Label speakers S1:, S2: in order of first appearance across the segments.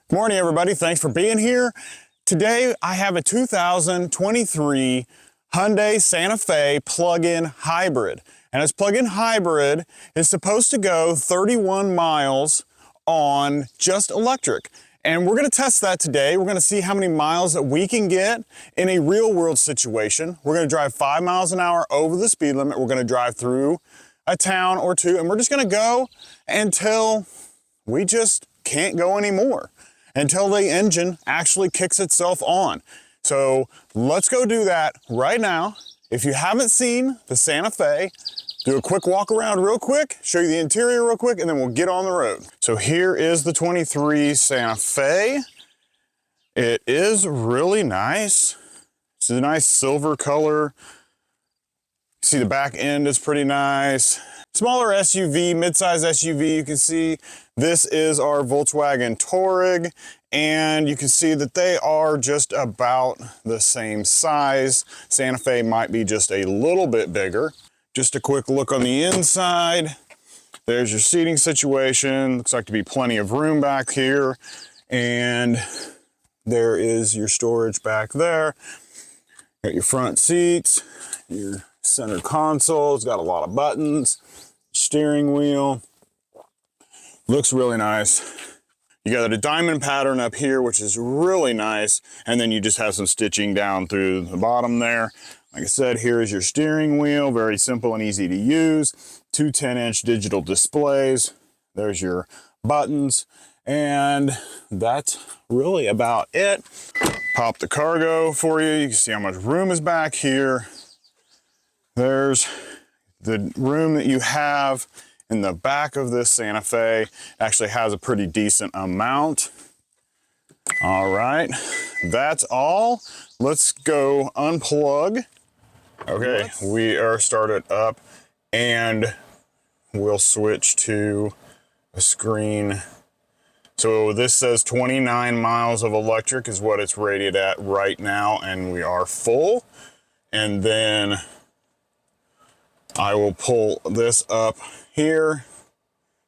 S1: Good morning, everybody. Thanks for being here. Today, I have a 2023 Hyundai Santa Fe plug-in hybrid. And this plug-in hybrid is supposed to go 31 miles on just electric. And we're going to test that today. We're going to see how many miles that we can get in a real-world situation. We're going to drive 5 miles an hour over the speed limit. We're going to drive through a town or two, and we're just going to go until we just can't go anymore, until the engine actually kicks itself on. So let's go do that right now. If you haven't seen the Santa Fe, do a quick walk around real quick, show you the interior real quick, and then we'll get on the road. So here is the 23 Santa Fe. It is really nice. It's a nice silver color. See, the back end is pretty nice. Smaller SUV, midsize SUV, you can see this is our Volkswagen Touareg, and you can see that they are just about the same size. Santa Fe might be just a little bit bigger. Just a quick look on the inside. There's your seating situation. Looks like to be plenty of room back here. And there is your storage back there. Got your front seats, your center console. It's got a lot of buttons. Steering wheel. Looks really nice. You got a diamond pattern up here, which is really nice. And then you just have some stitching down through the bottom there. Like I said, here is your steering wheel. Very simple and easy to use. Two 10-inch digital displays. There's your buttons. And that's really about it. Pop the cargo for you. You can see how much room is back here. There's the room that you have in the back of this Santa Fe. Actually has a pretty decent amount. All right, that's all. Let's go unplug. Okay, we are started up and we'll switch to a screen. So this says 29 miles of electric is what it's rated at right now, and we are full. And then I will pull this up here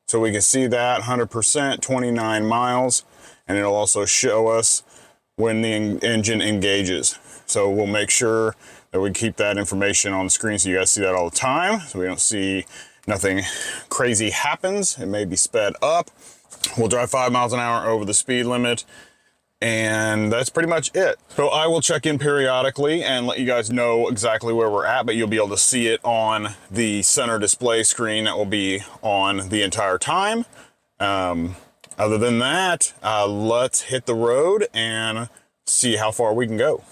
S1: so we can see that 100%, 29 miles, and it'll also show us when the engine engages. So we'll make sure that we keep that information on the screen so you guys see that all the time, so we don't see nothing crazy happens. It may be sped up. We'll drive 5 miles an hour over the speed limit, and that's pretty much it. So I will check in periodically and let you guys know exactly where we're at, but you'll be able to see it on the center display screen that will be on the entire time. Other than that, let's hit the road and see how far we can go.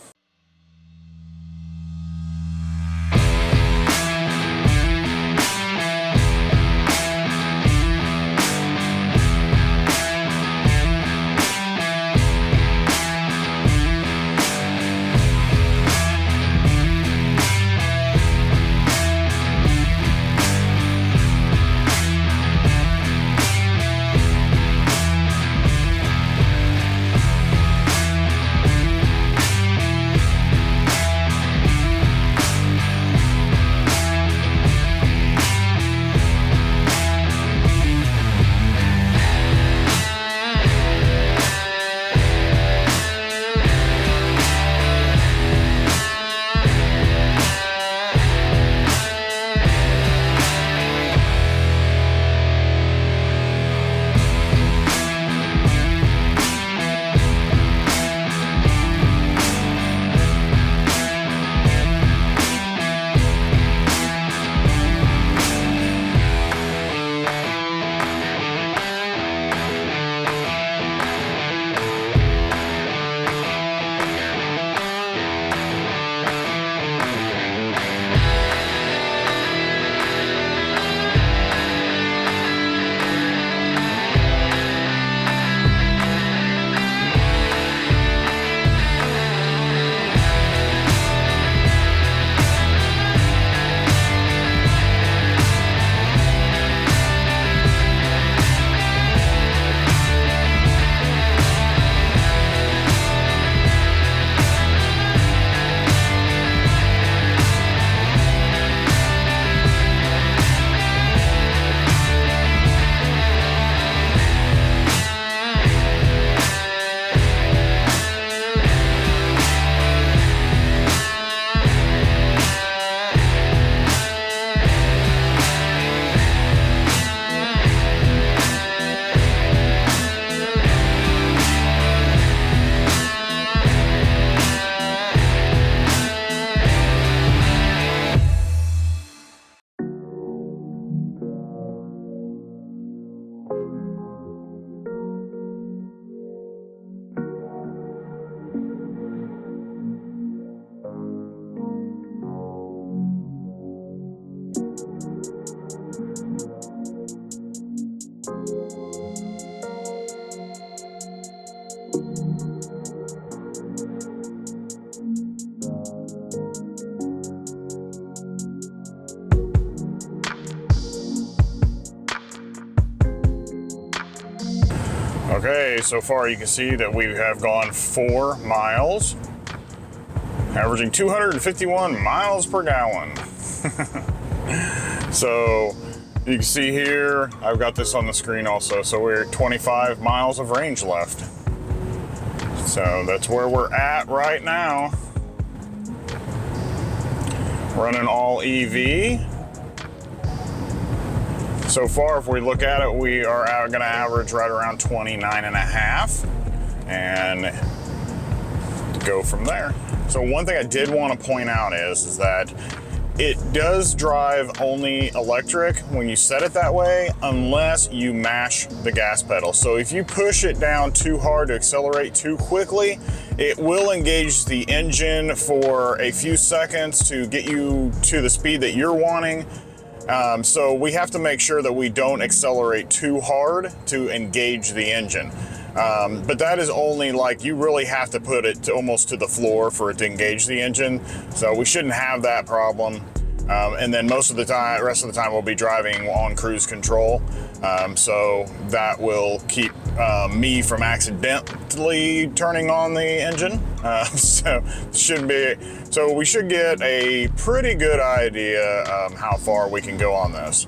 S1: Okay, so far you can see that we have gone 4 miles, averaging 251 miles per gallon. So you can see here, I've got this on the screen also, so we're at 25 miles of range left. So that's where we're at right now. Running all EV. So far, if we look at it, we are going to average right around 29.5 and go from there. So one thing I did want to point out is that it does drive only electric when you set it that way, unless you mash the gas pedal. So if you push it down too hard to accelerate too quickly, it will engage the engine for a few seconds to get you to the speed that you're wanting. So we have to make sure that we don't accelerate too hard to engage the engine. But that is only like, you really have to put it almost to the floor for it to engage the engine. So we shouldn't have that problem. And then rest of the time we'll be driving on cruise control. So that will keep me from accidentally turning on the engine. So we should get a pretty good idea how far we can go on this.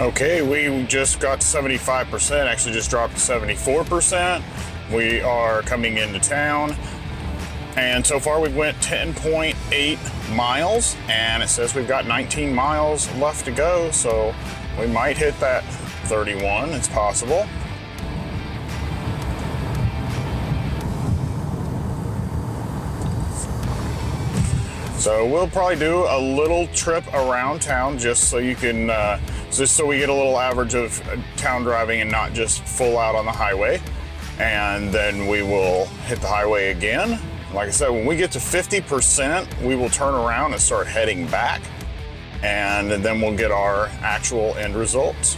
S1: Okay, we just got to 75%, actually just dropped to 74%. We are coming into town, and so far we've went 10.8 miles, and it says we've got 19 miles left to go, so we might hit that 31, it's possible. So we'll probably do a little trip around town just so you can, just so we get a little average of town driving and not just full out on the highway. And then we will hit the highway again. Like I said, when we get to 50%, we will turn around and start heading back. And then we'll get our actual end results.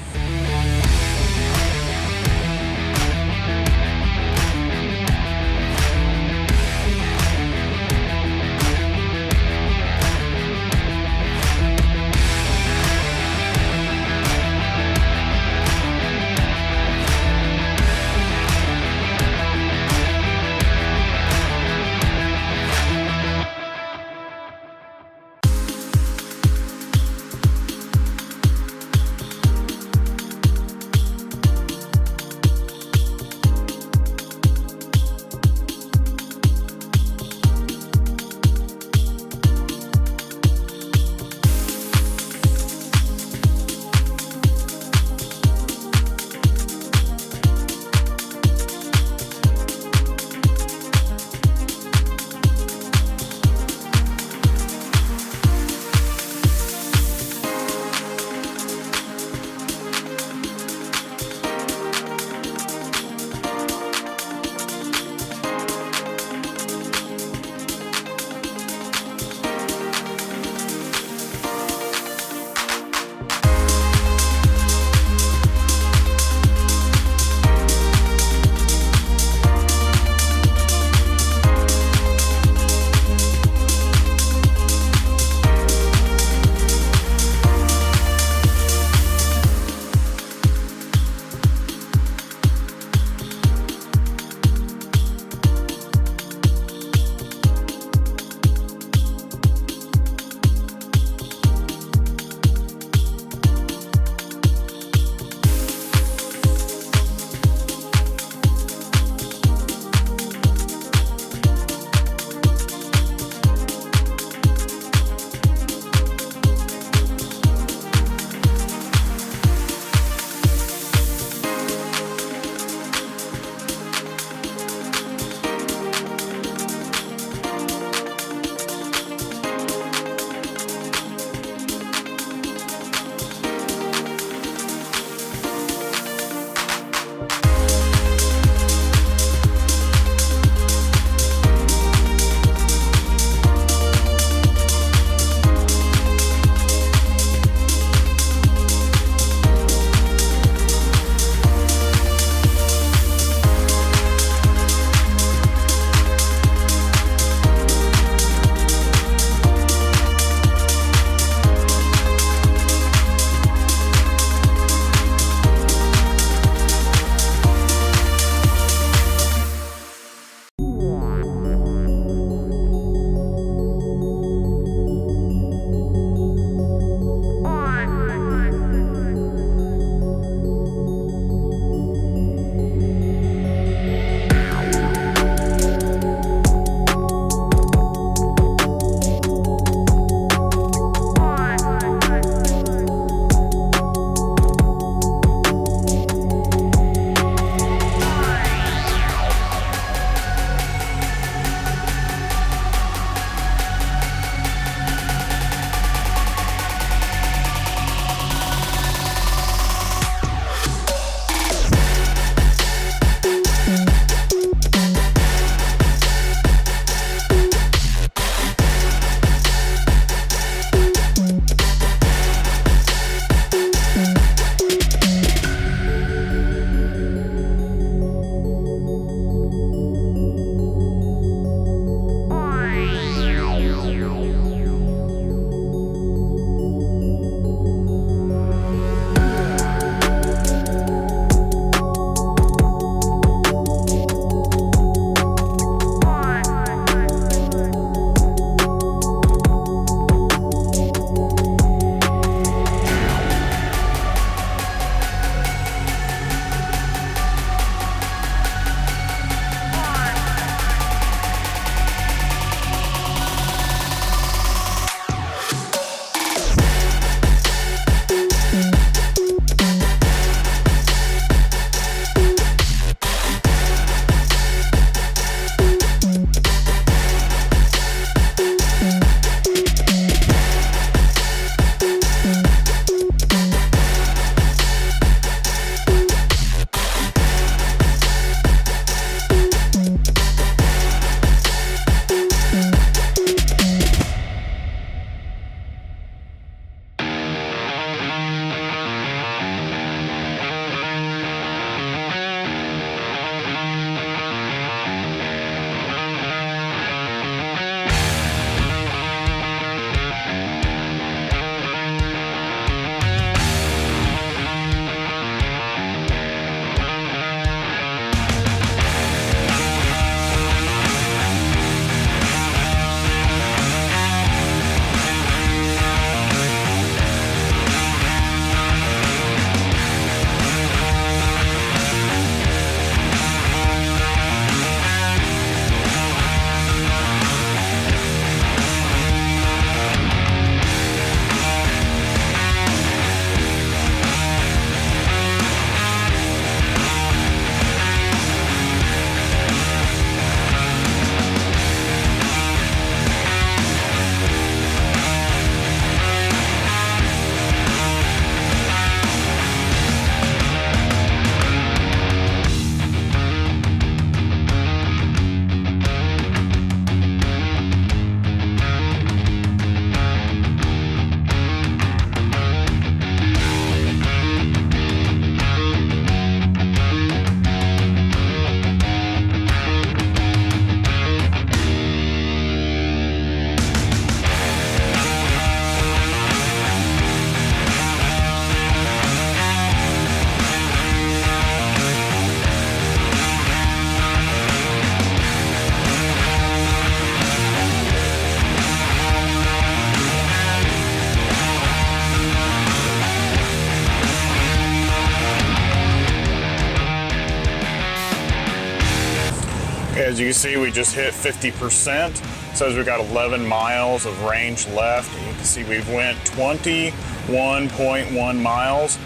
S1: Okay, as you can see, we just hit 50%. Says we got 11 miles of range left. And you can see we've went 21.1 miles.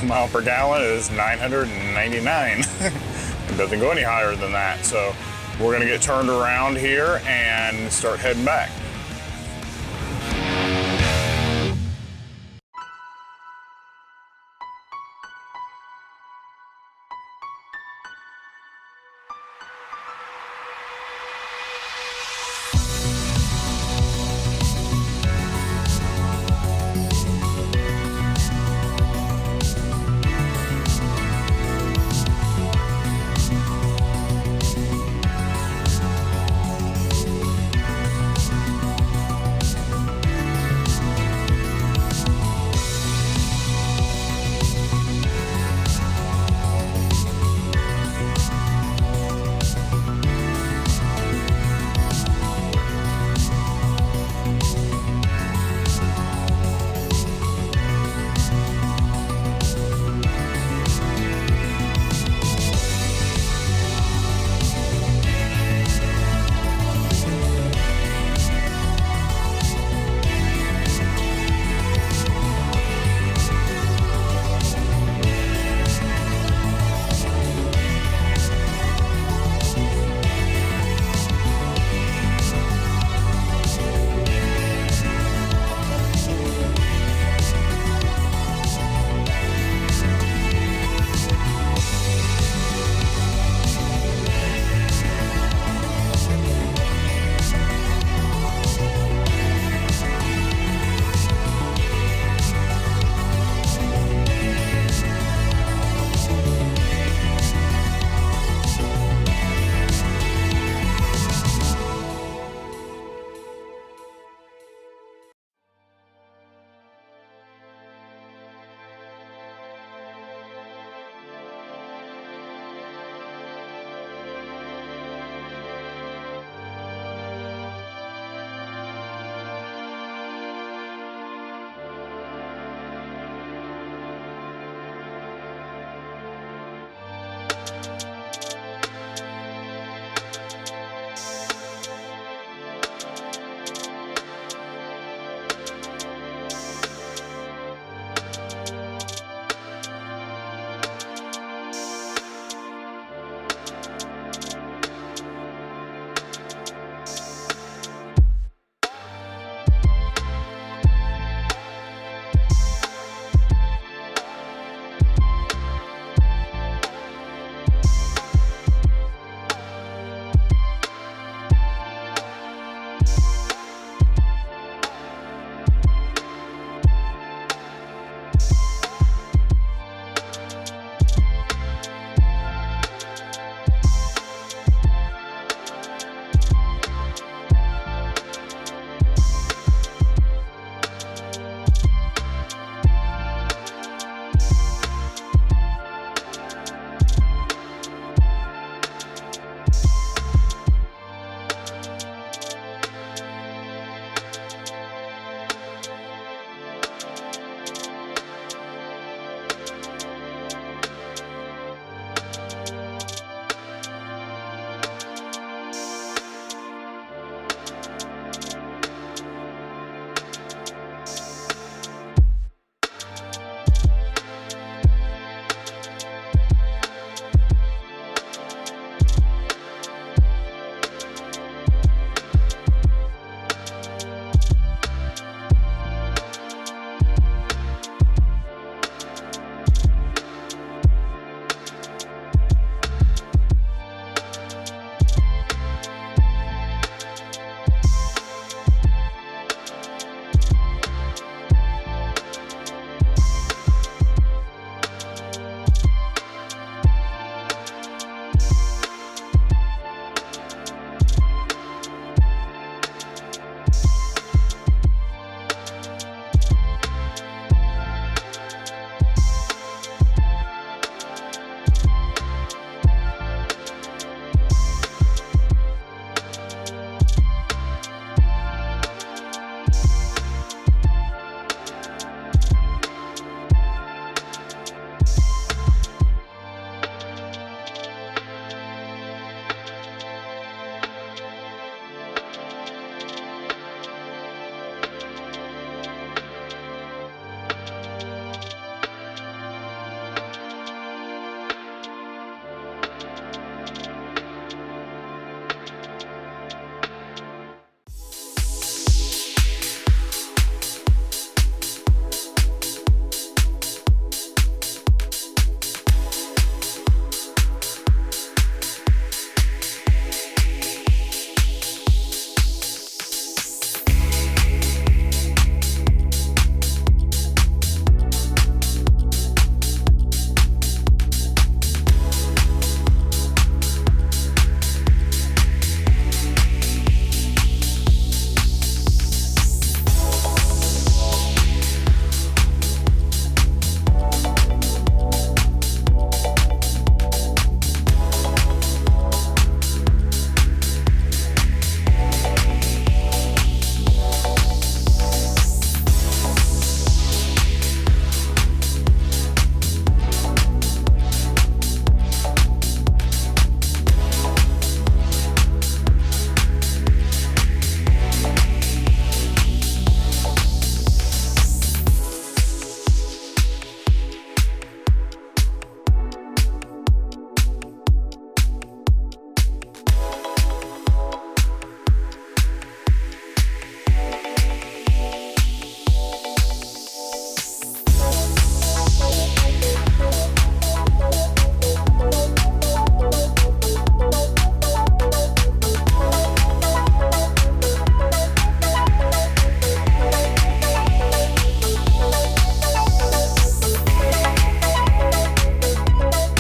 S1: Mile per gallon is 999. It doesn't go any higher than that. So we're gonna get turned around here and start heading back.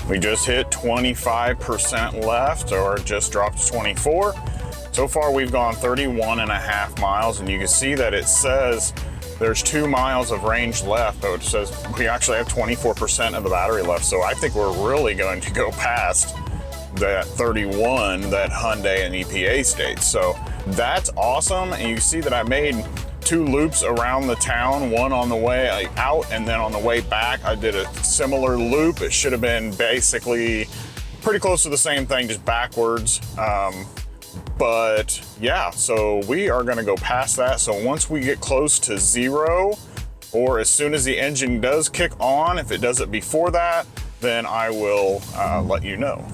S1: We just hit 25% left, or just dropped to 24. So far we've gone 31.5 miles, and you can see that it says there's 2 miles of range left, but it says we actually have 24% of the battery left. So I think we're really going to go past that 31 that Hyundai and EPA states. So that's awesome. And you see that I made 2 loops around the town, one on the way out and then on the way back I did a similar loop. It should have been basically pretty close to the same thing, just backwards. But yeah, so we are gonna go past that. So once we get close to 0, or as soon as the engine does kick on, if it does it before that, then I will let you know.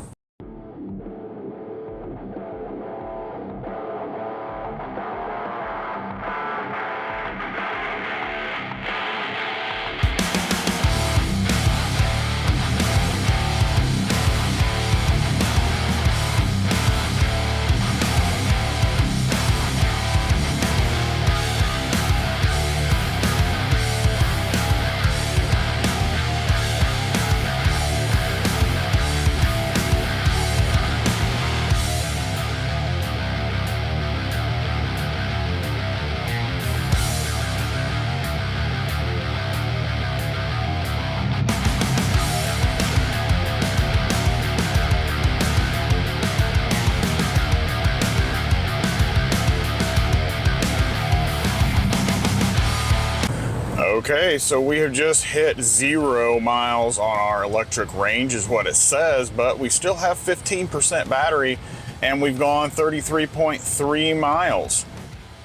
S1: Okay, so we have just hit 0 miles on our electric range is what it says, but we still have 15% battery and we've gone 33.3 miles.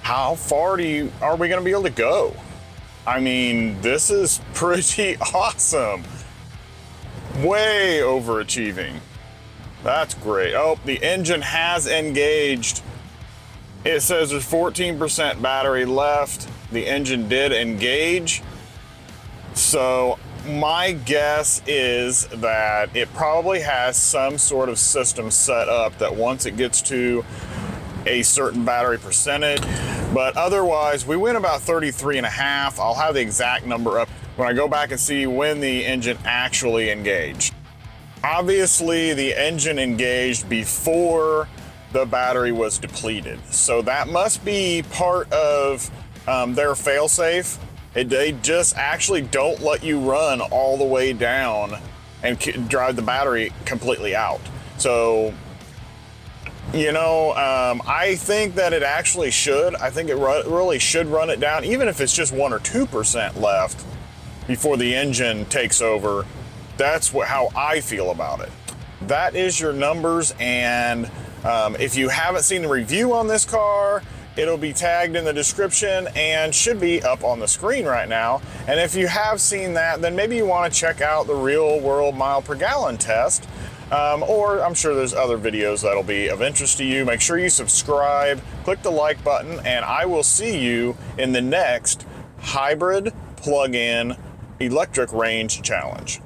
S1: How far are we gonna be able to go? I mean, this is pretty awesome. Way overachieving. That's great. Oh, the engine has engaged. It says there's 14% battery left. The engine did engage. So my guess is that it probably has some sort of system set up that once it gets to a certain battery percentage, but otherwise we went about 33.5. I'll have the exact number up when I go back and see when the engine actually engaged. Obviously the engine engaged before the battery was depleted. So that must be part of their fail-safe. They just actually don't let you run all the way down and drive the battery completely out. So, you know, I think that it actually should. I think it really should run it down, even if it's just 1 or 2% left before the engine takes over. That's how I feel about it. That is your numbers, and if you haven't seen the review on this car, it'll be tagged in the description and should be up on the screen right now. And if you have seen that, then maybe you want to check out the real world mile per gallon test. Or I'm sure there's other videos that'll be of interest to you. Make sure you subscribe, click the like button, and I will see you in the next hybrid plug-in electric range challenge.